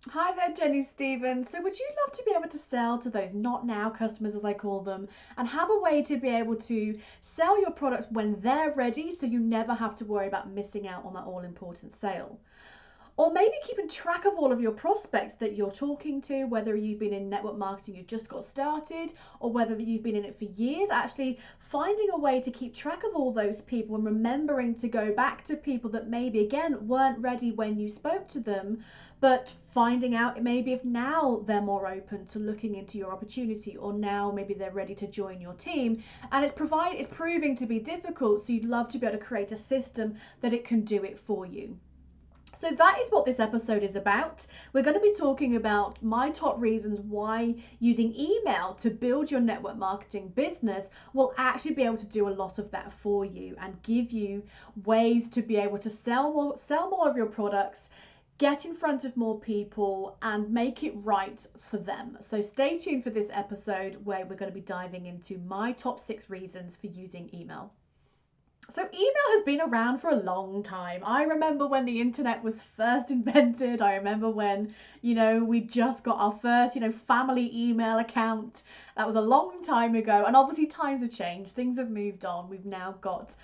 Hi there, Jenny Stevens. So, would you love to be able to sell to those not now customers, as I call them, and have a way to be able to sell your products when they're ready so you never have to worry about missing out on that all important sale? Or maybe keeping track of all of your prospects that you're talking to, whether you've been in network marketing, you just got started, or whether you've been in it for years, actually finding a way to keep track of all those people and remembering to go back to people that maybe, again, weren't ready when you spoke to them, but finding out maybe if now they're more open to looking into your opportunity, or now maybe they're ready to join your team. And it's proving to be difficult, so you'd love to be able to create a system that it can do it for you. So that is what this episode is about. We're going to be talking about my top reasons why using email to build your network marketing business will actually be able to do a lot of that for you and give you ways to be able to sell more of your products, get in front of more people and make it right for them. So stay tuned for this episode where we're going to be diving into my top 6 reasons for using email. So email has been around for a long time. I remember when the internet was first invented. I remember when, we just got our first, family email account. That was a long time ago. And obviously times have changed. Things have moved on. We've now got,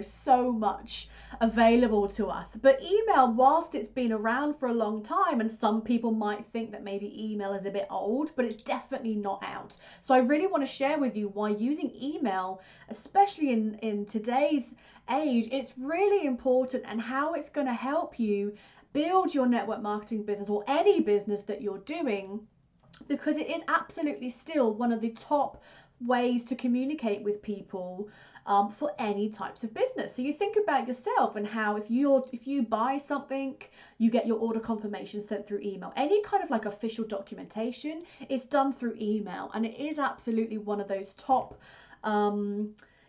so much available to us. But email, whilst it's been around for a long time, and some people might think that maybe email is a bit old, but it's definitely not out. So I really want to share with you why using email, especially in today's age, it's really important, and how it's going to help you build your network marketing business or any business that you're doing, because it is absolutely still one of the top ways to communicate with people, for any types of business. So you think about yourself and how if you buy something, you get your order confirmation sent through email. Any kind of like official documentation is done through email, and it is absolutely one of those top,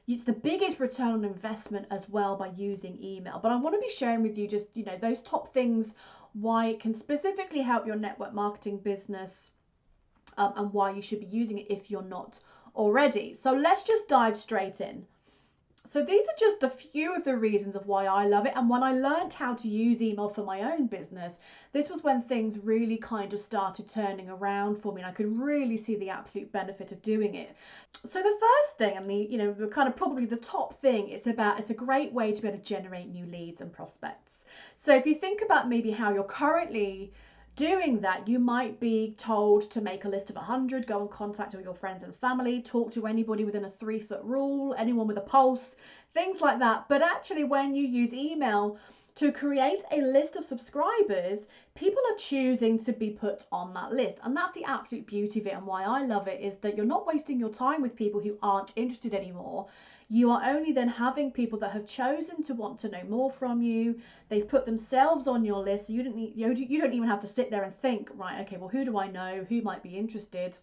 it's the biggest return on investment as well by using email. But I want to be sharing with you just, those top things, why it can specifically help your network marketing business, and why you should be using it if you're not already. So let's just dive straight in. So these are just a few of the reasons of why I love it. And when I learned how to use email for my own business, this was when things really kind of started turning around for me, and I could really see the absolute benefit of doing it. So the first thing, and the kind of probably the top thing, it's a great way to be able to generate new leads and prospects. So if you think about maybe how you're currently doing that, you might be told to make a list of 100, go and contact all your friends and family, talk to anybody within a 3-foot rule, anyone with a pulse, things like that. But actually, when you use email to create a list of subscribers, people are choosing to be put on that list. And that's the absolute beauty of it, and why I love it, is that you're not wasting your time with people who aren't interested anymore. You are only then having people that have chosen to want to know more from you. They've put themselves on your list. So you don't even have to sit there and think, right, okay, well, who do I know? Who might be interested?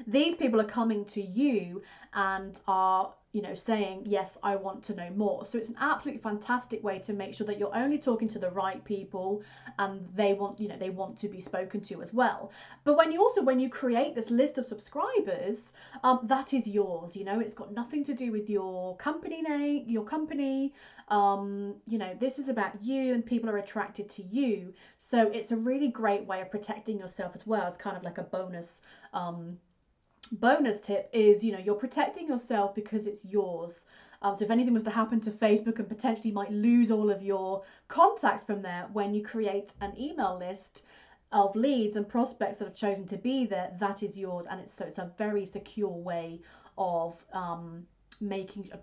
These people are coming to you and are, saying, yes, I want to know more. So it's an absolutely fantastic way to make sure that you're only talking to the right people, and they want to be spoken to as well. But when you create this list of subscribers, that is yours. It's got nothing to do with your company name, your company. This is about you, and people are attracted to you. So it's a really great way of protecting yourself as well, as kind of like a bonus tip is, you're protecting yourself because it's yours. So if anything was to happen to Facebook, and potentially might lose all of your contacts from there, when you create an email list of leads and prospects that have chosen to be there, that is yours. And it's a very secure way of,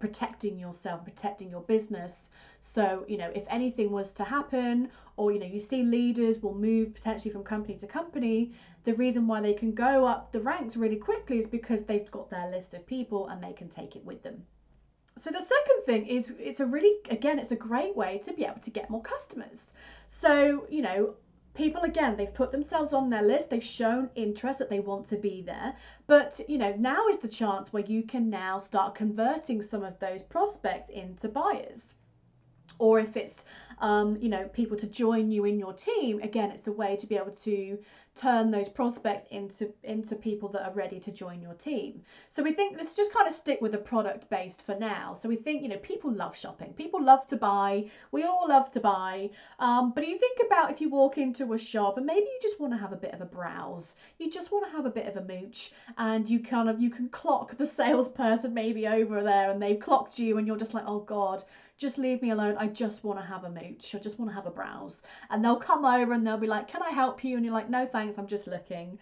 protecting yourself, protecting your business. So if anything was to happen, or you see leaders will move potentially from company to company, the reason why they can go up the ranks really quickly is because they've got their list of people and they can take it with them. So the second thing is, it's a great way to be able to get more customers. So people, again, they've put themselves on their list, they've shown interest that they want to be there, but now is the chance where you can now start converting some of those prospects into buyers. Or if it's you know, people to join you in your team, again, it's a way to be able to turn those prospects into people that are ready to join your team. So we think, let's just kind of stick with the product based for now. So we think, you know, people love shopping, people love to buy, we all love to buy, but you think about if you walk into a shop and maybe you just want to have a bit of a browse, you just want to have a bit of a mooch, and you can clock the salesperson maybe over there and they've clocked you and you're just like, oh God, just leave me alone, I just want to have a mooch, I just want to have a browse. And they'll come over and they'll be like, can I help you? And you're like, no thanks, I'm just looking.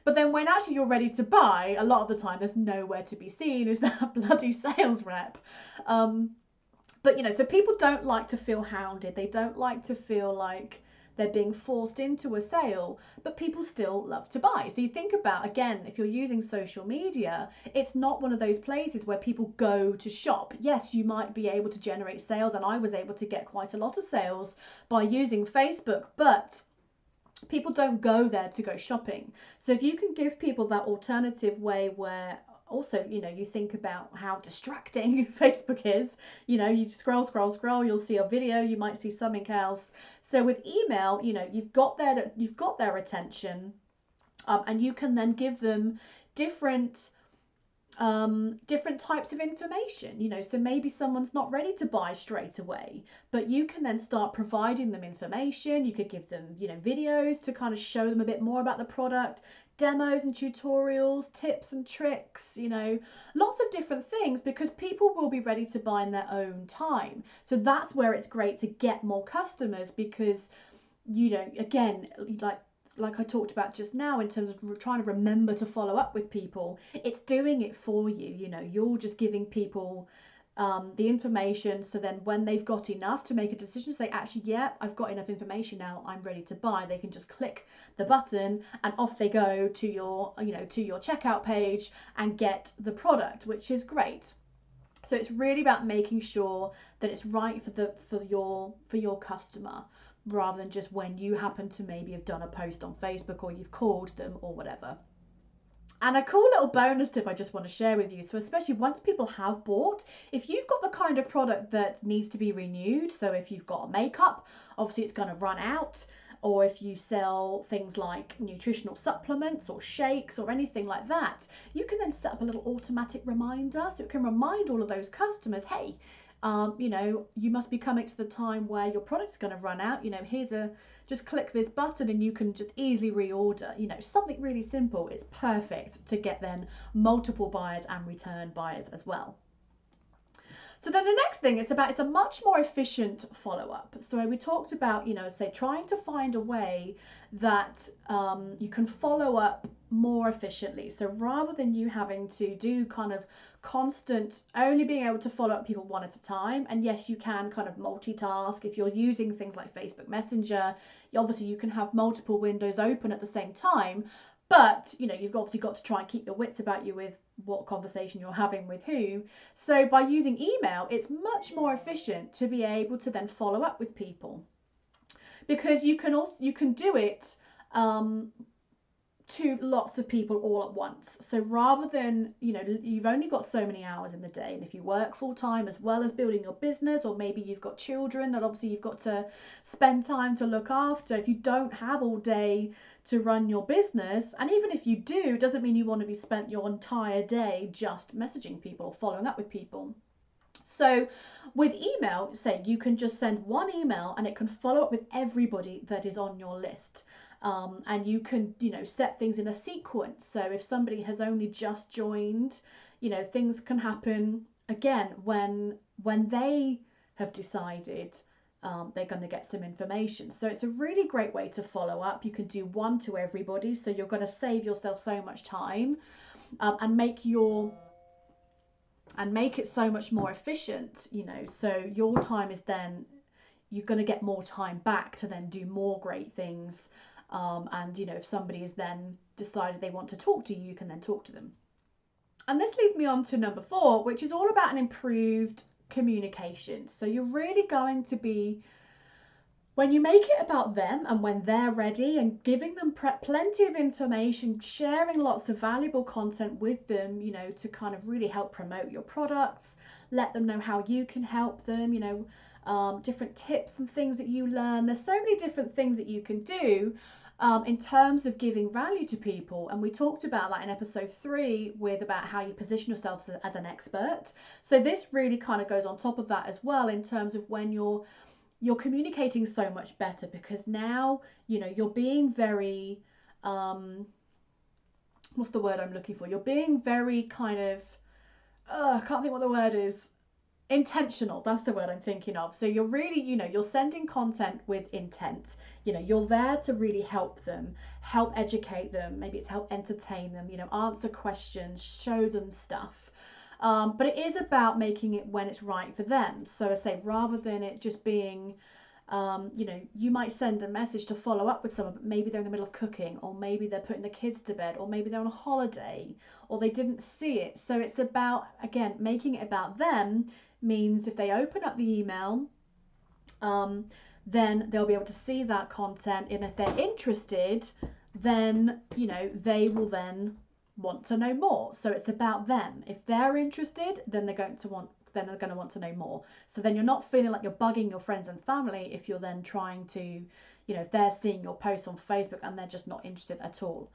But then when actually you're ready to buy, a lot of the time there's nowhere to be seen is that bloody sales rep. But you know, so people don't like to feel hounded, they don't like to feel like they're being forced into a sale, but people still love to buy. So you think about, again, if you're using social media, it's not one of those places where people go to shop. Yes, you might be able to generate sales, and I was able to get quite a lot of sales by using Facebook, but people don't go there to go shopping. So if you can give people that alternative way where also, you know, you think about how distracting Facebook is, you know, you scroll, you'll see a video, you might see something else. So with email, you know, you've got their attention, and you can then give them different types of information, you know. So maybe someone's not ready to buy straight away, but you can then start providing them information. You could give them, you know, videos to kind of show them a bit more about the product, demos and tutorials, tips and tricks, you know, lots of different things, because people will be ready to buy in their own time. So that's where it's great to get more customers, because, you know, again, like I talked about just now in terms of trying to remember to follow up with people, it's doing it for you. You know, you're just giving people the information, so then when they've got enough to make a decision, say, actually, yeah, I've got enough information now, I'm ready to buy, they can just click the button and off they go to your, you know, to your checkout page and get the product, which is great. So it's really about making sure that it's right for your customer, rather than just when you happen to maybe have done a post on Facebook or you've called them or whatever. And a cool little bonus tip I just want to share with you, so especially once people have bought, if you've got the kind of product that needs to be renewed, so if you've got a makeup, obviously it's going to run out, or if you sell things like nutritional supplements or shakes or anything like that, you can then set up a little automatic reminder, so it can remind all of those customers, hey, you know, you must be coming to the time where your product's going to run out. You know, just click this button and you can just easily reorder. You know, something really simple. It's perfect to get then multiple buyers and return buyers as well. So then the next thing is it's a much more efficient follow-up. So we talked about, you know, say trying to find a way that you can follow up more efficiently. So rather than you having to do kind of constant, only being able to follow up people one at a time, and yes, you can kind of multitask if you're using things like Facebook Messenger. Obviously you can have multiple windows open at the same time, but you know, you've obviously got to try and keep your wits about you with what conversation you're having with who. So by using email, it's much more efficient to be able to then follow up with people, because you can do it to lots of people all at once. So rather than, you know, you've only got so many hours in the day, and if you work full time as well as building your business, or maybe you've got children that obviously you've got to spend time to look after, if you don't have all day to run your business, and even if you do, it doesn't mean you want to be spent your entire day just messaging people or following up with people. So with email, say you can just send one email and it can follow up with everybody that is on your list. And you can, you know, set things in a sequence. So if somebody has only just joined, you know, things can happen again when they have decided they're going to get some information. So it's a really great way to follow up. You can do one to everybody, so you're going to save yourself so much time, and make it so much more efficient, you know. So your time is then, you're going to get more time back to then do more great things. And you know, if somebody has then decided they want to talk to you, you can then talk to them. And this leads me on to number 4, which is all about an improved communication. So you're really going to be, when you make it about them and when they're ready, and giving them plenty of information, sharing lots of valuable content with them, you know, to kind of really help promote your products, let them know how you can help them, you know, different tips and things that you learn. There's so many different things that you can do in terms of giving value to people. And we talked about that in episode 3 with about how you position yourself as an expert. So this really kind of goes on top of that as well, in terms of when you're communicating so much better, because now, you know, you're being very, what's the word I'm looking for? You're being very kind of, I can't think what the word is. Intentional, that's the word I'm thinking of. So you're really, you know, you're sending content with intent. You know, you're there to really help them, help educate them, maybe it's help entertain them, you know, answer questions, show them stuff. But it is about making it when it's right for them. So I say, rather than it just being, you know, you might send a message to follow up with someone, but maybe they're in the middle of cooking, or maybe they're putting the kids to bed, or maybe they're on a holiday, or they didn't see it. So it's about, again, making it about them means if they open up the email, then they'll be able to see that content. And if they're interested, then, you know, they will then want to know more. So it's about them. If they're interested, then they're going to want to know more. So then you're not feeling like you're bugging your friends and family if you're then trying to, you know, if they're seeing your post on Facebook and they're just not interested at all.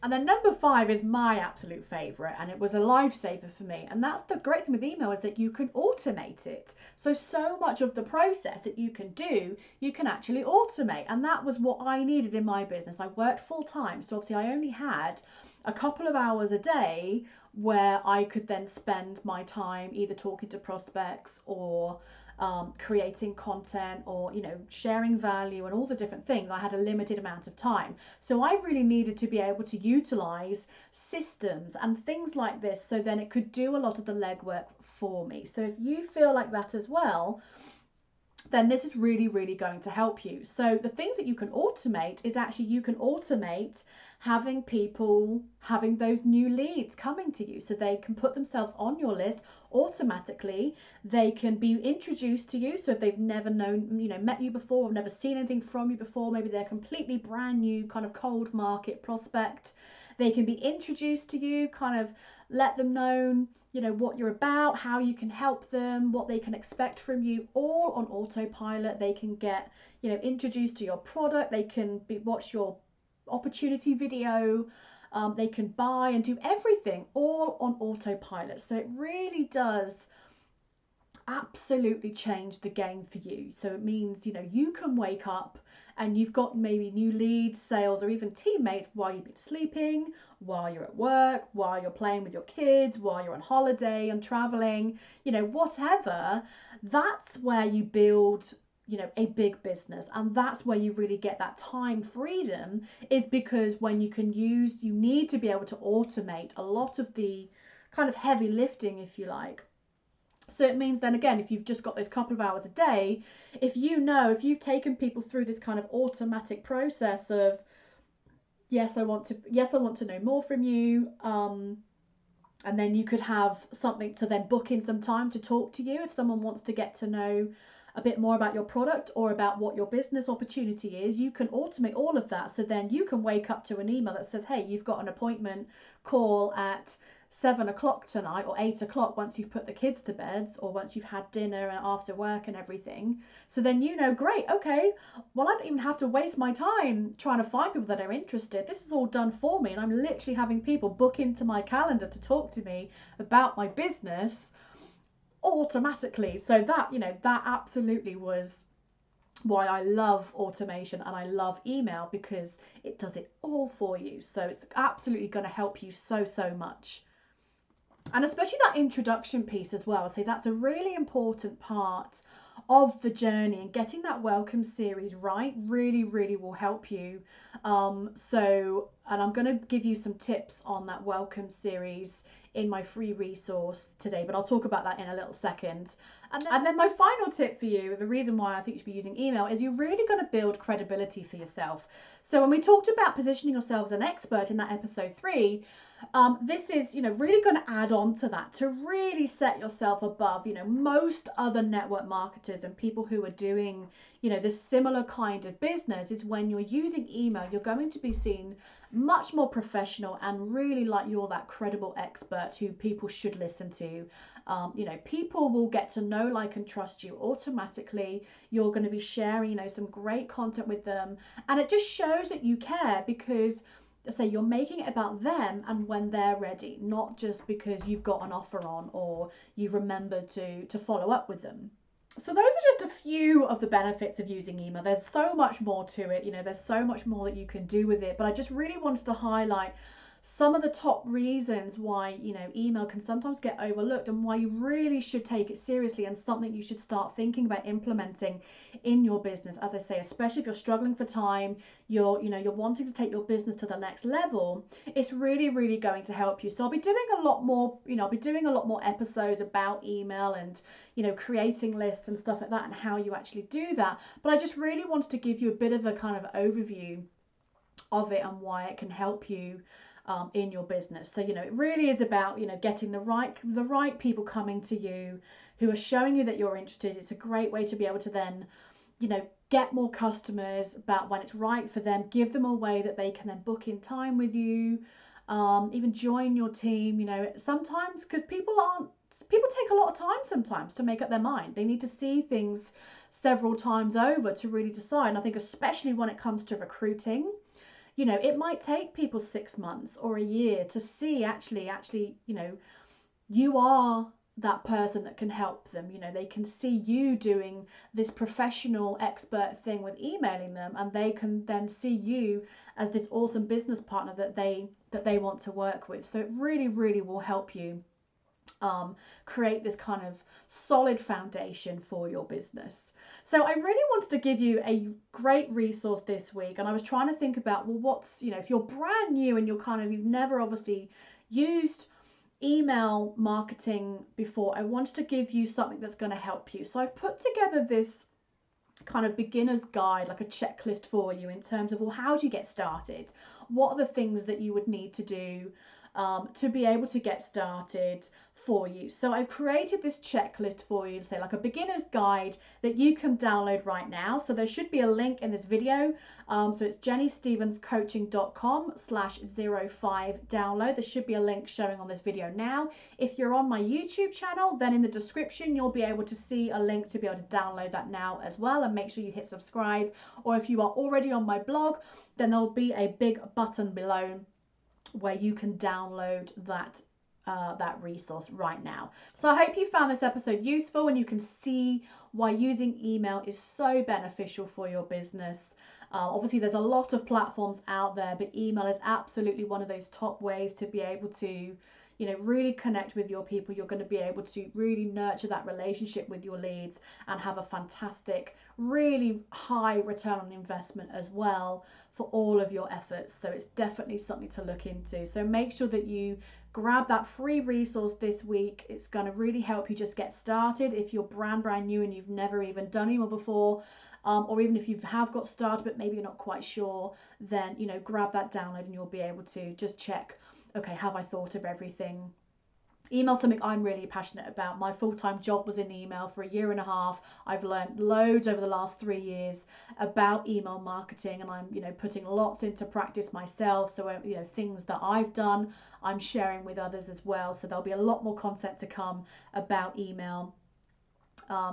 And then number 5 is my absolute favorite, and it was a lifesaver for me. And that's the great thing with email, is that you can automate it. So much of the process that you can do, you can actually automate. And that was what I needed in my business. I worked full time, so obviously I only had a couple of hours a day where I could then spend my time either talking to prospects or creating content, or, you know, sharing value and all the different things. I had a limited amount of time, so I really needed to be able to utilize systems and things like this, so then it could do a lot of the legwork for me. So if you feel like that as well, then this is really, really going to help you. So the things that you can automate is actually, you can automate having people having those new leads coming to you, so they can put themselves on your list automatically. They can be introduced to you, so if they've never known, you know, met you before, or never seen anything from you before, maybe they're completely brand new kind of cold market prospect, they can be introduced to you, kind of let them know, you know, what you're about, how you can help them, what they can expect from you, all on autopilot. They can get, you know, introduced to your product, they can watch your opportunity video, they can buy and do everything all on autopilot. So it really does absolutely change the game for you. So it means, you know, you can wake up and you've got maybe new leads, sales, or even teammates while you've been sleeping, while you're at work, while you're playing with your kids, while you're on holiday and traveling, you know, whatever. That's where you build, you know, a big business, and that's where you really get that time freedom, is because when you can use, you need to be able to automate a lot of the kind of heavy lifting, if you like. So it means then, again, if you've just got those couple of hours a day, if you've taken people through this kind of automatic process of, yes, I want to know more from you, and then you could have something to then book in some time to talk to you if someone wants to get to know a bit more about your product or about what your business opportunity is. You can automate all of that, so then you can wake up to an email that says, hey, you've got an appointment call at 7 o'clock tonight, or 8 o'clock once you've put the kids to bed, or once you've had dinner and after work and everything. So then, you know, great, okay, well, I don't even have to waste my time trying to find people that are interested. This is all done for me, and I'm literally having people book into my calendar to talk to me about my business automatically. So that, you know, that absolutely was why I love automation and I love email, because it does it all for you. So it's absolutely going to help you so much. And especially that introduction piece as well. So that's a really important part of the journey, and getting that welcome series right really will help you. And I'm going to give you some tips on that welcome series in my free resource today, but I'll talk about that in a little second. And then my final tip for you, the reason why I think you should be using email, is you're really going to build credibility for yourself. So when we talked about positioning yourself as an expert in that episode 3, this is, really going to add on to that to really set yourself above, most other network marketers and people who are doing, this similar kind of business. Is when you're using email, you're going to be seen much more professional and really like you're that credible expert who people should listen to. People will get to know, like, and trust you automatically. You're going to be sharing, some great content with them, and it just shows that you care because, say, you're making it about them and when they're ready, not just because you've got an offer on or you've remembered to follow up with them. So those are just a few of the benefits of using email. There's so much more to it, there's so much more that you can do with it, but I just really wanted to highlight some of the top reasons why, email can sometimes get overlooked and why you really should take it seriously and something you should start thinking about implementing in your business. As I say, especially if you're struggling for time, you're wanting to take your business to the next level, it's really, really going to help you. So I'll be doing a lot more, episodes about email and, creating lists and stuff like that and how you actually do that. But I just really wanted to give you a bit of a kind of overview of it and why it can help you in your business. So, it really is about, getting the right people coming to you who are showing you that you're interested. It's a great way to be able to then, get more customers about when it's right for them, give them a way that they can then book in time with you, even join your team, sometimes, because people take a lot of time sometimes to make up their mind. They need to see things several times over to really decide. And I think especially when it comes to recruiting, it might take people 6 months or a year to see actually, you are that person that can help them. They can see you doing this professional expert thing with emailing them, and they can then see you as this awesome business partner that they want to work with. So it really, really will help you create this kind of solid foundation for your business. So I really wanted to give you a great resource this week, and I was trying to think about, well, what's, if you're brand new and you've never obviously used email marketing before, I wanted to give you something that's going to help you. So I've put together this kind of beginner's guide, like a checklist for you in terms of, well, how do you get started? What are the things that you would need to do to be able to get started for you? So I've created this checklist for you to say, like, a beginner's guide that you can download right now. So there should be a link in this video. So it's jennystevenscoaching.com/05 download. There should be a link showing on this video now. If you're on my YouTube channel, then in the description you'll be able to see a link to be able to download that now as well, and make sure you hit subscribe. Or if you are already on my blog, then there'll be a big button below where you can download that resource right now. So I hope you found this episode useful and you can see why using email is so beneficial for your business. Obviously there's a lot of platforms out there, but email is absolutely one of those top ways to be able to really connect with your people. You're going to be able to really nurture that relationship with your leads and have a fantastic, really high return on investment as well for all of your efforts. So it's definitely something to look into. So make sure that you grab that free resource this week. It's going to really help you just get started. If you're brand new and you've never even done email before, or even if you have got started but maybe you're not quite sure, then grab that download and you'll be able to just check, okay, have I thought of everything? Email is something I'm really passionate about. My full-time job was in email for 1.5 years. I've learned loads over the last 3 years about email marketing, and I'm putting lots into practice myself. So things that I've done, I'm sharing with others as well. So there'll be a lot more content to come about email.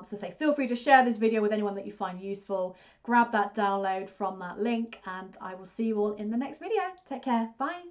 So feel free to share this video with anyone that you find useful. Grab that download from that link, and I will see you all in the next video. Take care. Bye.